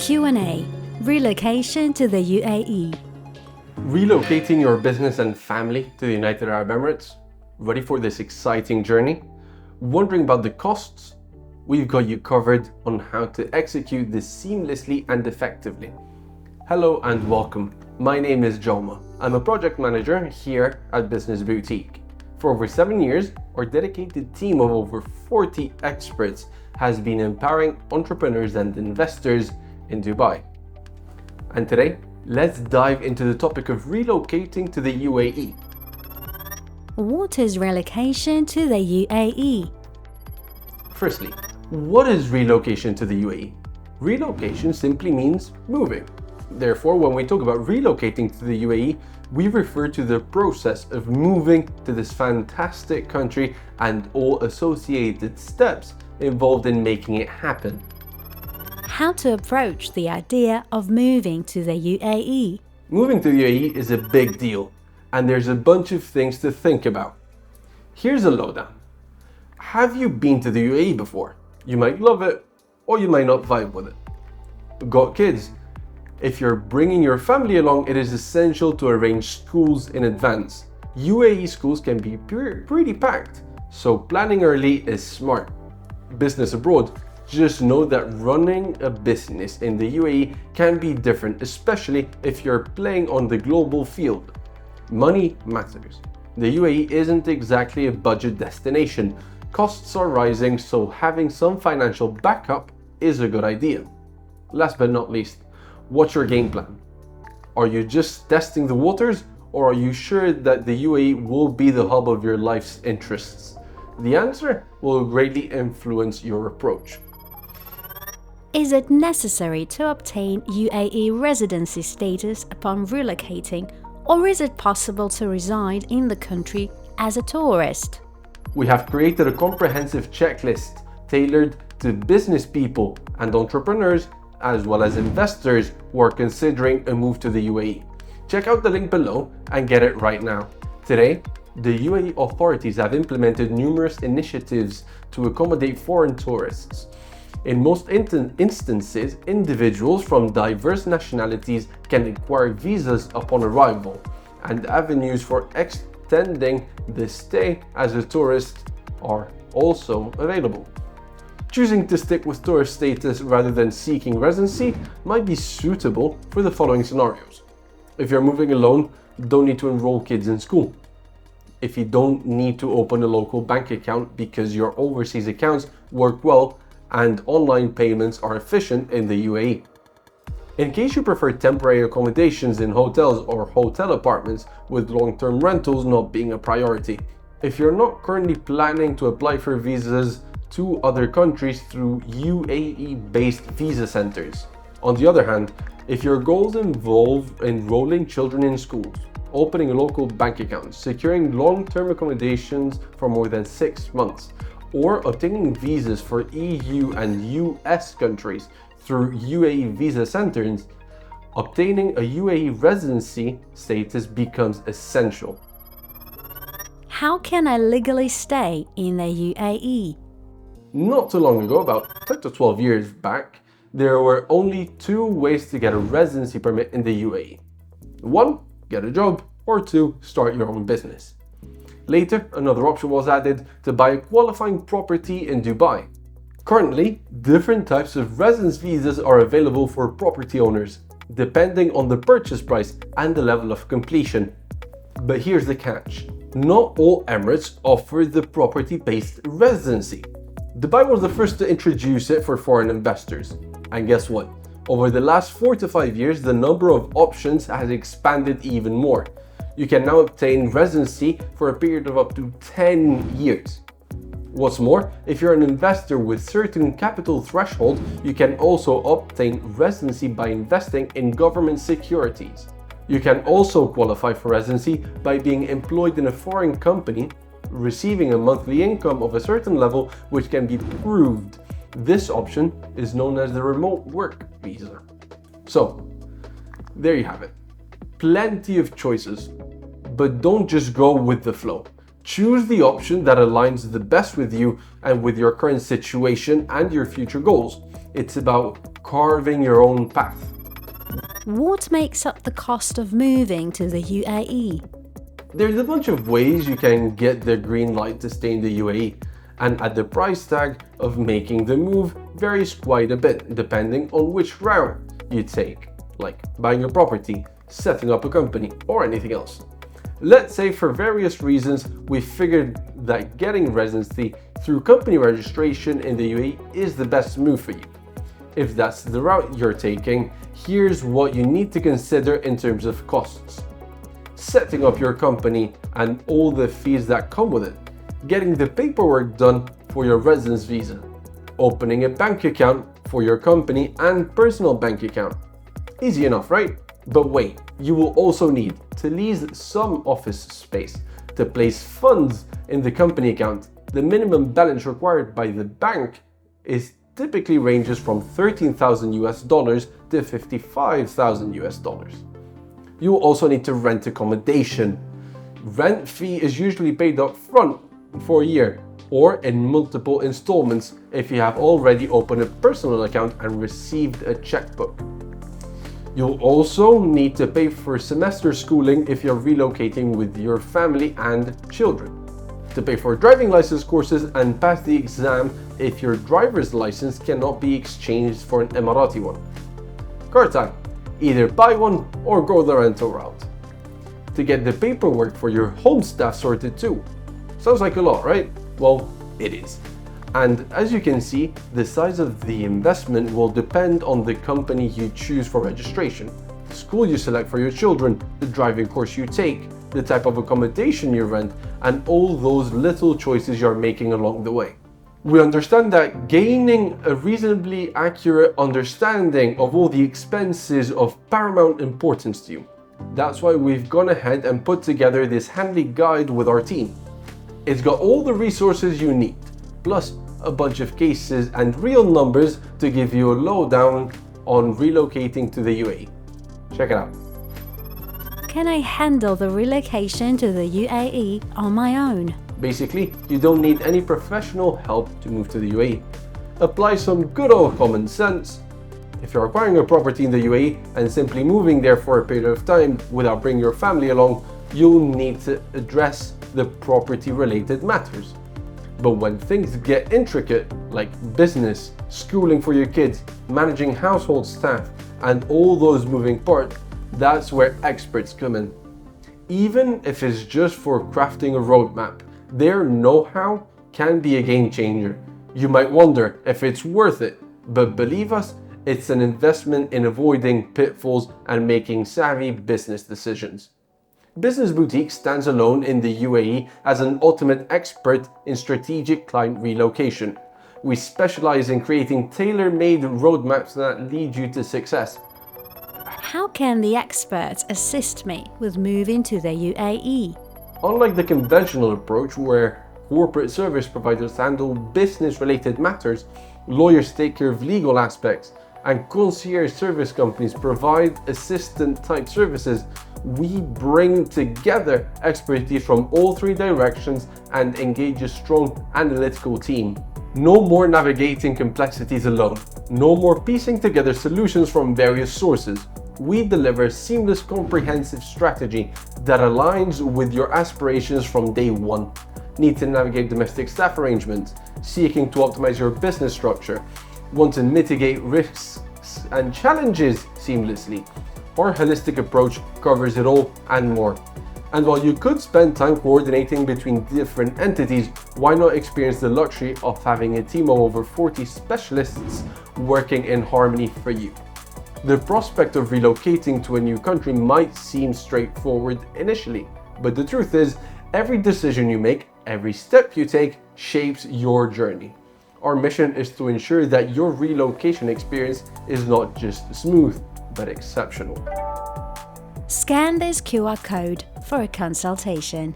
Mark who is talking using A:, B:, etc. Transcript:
A: Q&A. Relocation to the UAE.
B: Relocating your business and family to the United Arab Emirates? Ready for this exciting journey? Wondering about the costs? We've got you covered on how to execute this seamlessly and effectively. Hello and welcome. My name is Joma. I'm a project manager here at Business Boutique. For over 7 years, our dedicated team of over 40 experts has been empowering entrepreneurs and investors in Dubai. And today, let's dive into the topic of relocating to the UAE.
A: What is relocation to the UAE?
B: Firstly, what is relocation to the UAE? Relocation simply means moving. Therefore, when we talk about relocating to the UAE, we refer to the process of moving to this fantastic country and all associated steps involved in making it happen.
A: How to approach the idea of moving to the UAE?
B: Moving to the UAE is a big deal, and there's a bunch of things to think about. Here's a lowdown. Have you been to the UAE before? You might love it, or you might not vibe with it. Got kids? If you're bringing your family along, it is essential to arrange schools in advance. UAE schools can be pretty packed, so planning early is smart. Business abroad, just know that running a business in the UAE can be different, especially if you're playing on the global field. Money matters. The UAE isn't exactly a budget destination. Costs are rising, so having some financial backup is a good idea. Last but not least, what's your game plan? Are you just testing the waters, or are you sure that the UAE will be the hub of your life's interests? The answer will greatly influence your approach.
A: Is it necessary to obtain UAE residency status upon relocating, or is it possible to reside in the country as a tourist?
B: We have created a comprehensive checklist tailored to business people and entrepreneurs, as well as investors who are considering a move to the UAE. Check out the link below and get it right now. Today, the UAE authorities have implemented numerous initiatives to accommodate foreign tourists. In most instances, individuals from diverse nationalities can acquire visas upon arrival, and avenues for extending the stay as a tourist are also available. Choosing to stick with tourist status rather than seeking residency might be suitable for the following scenarios. If you're moving alone, don't need to enroll kids in school. If you don't need to open a local bank account because your overseas accounts work well and online payments are efficient in the UAE. In case you prefer temporary accommodations in hotels or hotel apartments with long-term rentals not being a priority. If you're not currently planning to apply for visas to other countries through UAE-based visa centers. On the other hand, if your goals involve enrolling children in schools, opening a local bank account, securing long-term accommodations for more than 6 months, or obtaining visas for EU and US countries through UAE visa centers, obtaining a UAE residency status becomes essential.
A: How can I legally stay in the UAE?
B: Not too long ago, about 10 to 12 years back, there were only 2 ways to get a residency permit in the UAE. 1, get a job, or 2, start your own business. Later, another option was added to buy a qualifying property in Dubai. Currently, different types of residence visas are available for property owners, depending on the purchase price and the level of completion. But here's the catch. Not all Emirates offer the property-based residency. Dubai was the first to introduce it for foreign investors. And guess what? Over the last 4 to 5 years, the number of options has expanded even more. You can now obtain residency for a period of up to 10 years. What's more, if you're an investor with certain capital threshold, you can also obtain residency by investing in government securities. You can also qualify for residency by being employed in a foreign company, receiving a monthly income of a certain level which can be proved. This option is known as the remote work visa. So, there you have it. Plenty of choices, but don't just go with the flow. Choose the option that aligns the best with you and with your current situation and your future goals. It's about carving your own path.
A: What makes up the cost of moving to the UAE?
B: There's a bunch of ways you can get the green light to stay in the UAE, and at the price tag of making the move varies quite a bit depending on which route you take, like buying a property, setting up a company, or anything else. Let's say for various reasons we figured that getting residency through company registration in the UAE is the best move for you. If that's the route you're taking, here's what you need to consider in terms of costs. Setting up your company and all the fees that come with it. Getting the paperwork done for your residence visa. Opening a bank account for your company and personal bank account. Easy enough, right? But wait, you will also need to lease some office space, to place funds in the company account. The minimum balance required by the bank typically ranges from $13,000 to $55,000. You will also need to rent accommodation. Rent fee is usually paid up front for a year or in multiple installments if you have already opened a personal account and received a checkbook. You'll also need to pay for semester schooling if you're relocating with your family and children. To pay for driving license courses and pass the exam if your driver's license cannot be exchanged for an Emirati one. Car time. Either buy one or go the rental route. To get the paperwork for your home staff sorted too. Sounds like a lot, right? Well, it is. And as you can see, the size of the investment will depend on the company you choose for registration, the school you select for your children, the driving course you take, the type of accommodation you rent, and all those little choices you're making along the way. We understand that gaining a reasonably accurate understanding of all the expenses is of paramount importance to you. That's why we've gone ahead and put together this handy guide with our team. It's got all the resources you need, plus a bunch of cases and real numbers to give you a lowdown on relocating to the UAE. Check it out.
A: Can I handle the relocation to the UAE on my own?
B: Basically, you don't need any professional help to move to the UAE. Apply some good old common sense. If you're acquiring a property in the UAE and simply moving there for a period of time without bringing your family along, you'll need to address the property-related matters. But when things get intricate, like business, schooling for your kids, managing household staff, and all those moving parts, that's where experts come in. Even if it's just for crafting a roadmap, their know-how can be a game changer. You might wonder if it's worth it, but believe us, it's an investment in avoiding pitfalls and making savvy business decisions. Business Boutique stands alone in the UAE as an ultimate expert in strategic client relocation. We specialize in creating tailor-made roadmaps that lead you to success.
A: How can the experts assist me with moving to the UAE?
B: Unlike the conventional approach where corporate service providers handle business-related matters, lawyers take care of legal aspects, and concierge service companies provide assistant-type services, we bring together expertise from all three directions and engage a strong analytical team. No more navigating complexities alone. No more piecing together solutions from various sources. We deliver a seamless, comprehensive strategy that aligns with your aspirations from day one. Need to navigate domestic staff arrangements, seeking to optimize your business structure, want to mitigate risks and challenges seamlessly. Our holistic approach covers it all and more. And while you could spend time coordinating between different entities, why not experience the luxury of having a team of over 40 specialists working in harmony for you? The prospect of relocating to a new country might seem straightforward initially, but the truth is, every decision you make, every step you take, shapes your journey. Our mission is to ensure that your relocation experience is not just smooth, but exceptional.
A: Scan this QR code for a consultation.